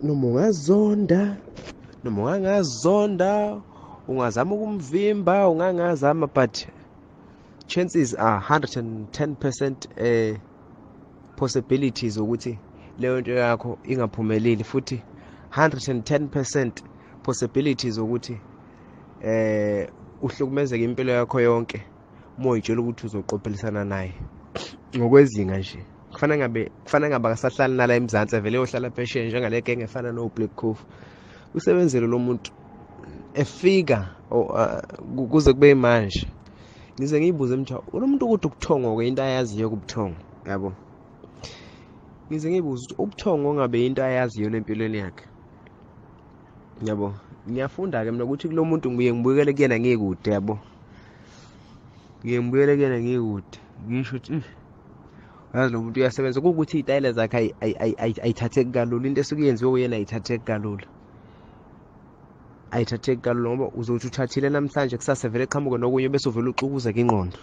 noma ungazonda noma ungangazonda, ungazama ukumvimba, ungangazama, but chances are 110% possibilities ukuthi leyo nto yakho ingaphumeleli, futhi 110% possibilities ukuthi uhlukumezeke impilo yakho yonke uma uyitshela ukuthi uzoqophelisana naye ngokwezinga nje. Kufanele ngabe akasahlali nala eMzansi, vele yohlala phesheya njengale genge efana no-Black Coffee. Usebenzele lo muntu efika kuze kube manje. Ngize ngiyibuze mtha lo muntu ukuthi ubuthongo into ayaziyo kubuthongo, yabo. Ngize ngiyibuze ukuthi ubuthongo ngabe into ayaziyo empilweni yakhe, yabo. Ngiyafunda ke mina ukuthi kulo muntu ngibuye ngibukele kuyena ngikude, yabo. Ngiye ngibukele kuyena ngikude, ngisho ukuthi yazi lo muntu uyasebenza, ukuthi izitayile zakhe ayithatheki kalula, into esuke yenziwe uyena ayithatheki kalula, ayithatheki kalula, ngoba uzothi uthathile namhlanje kusasa vele qhamuke nokunye bese uvela uxukuza ke ingqondo.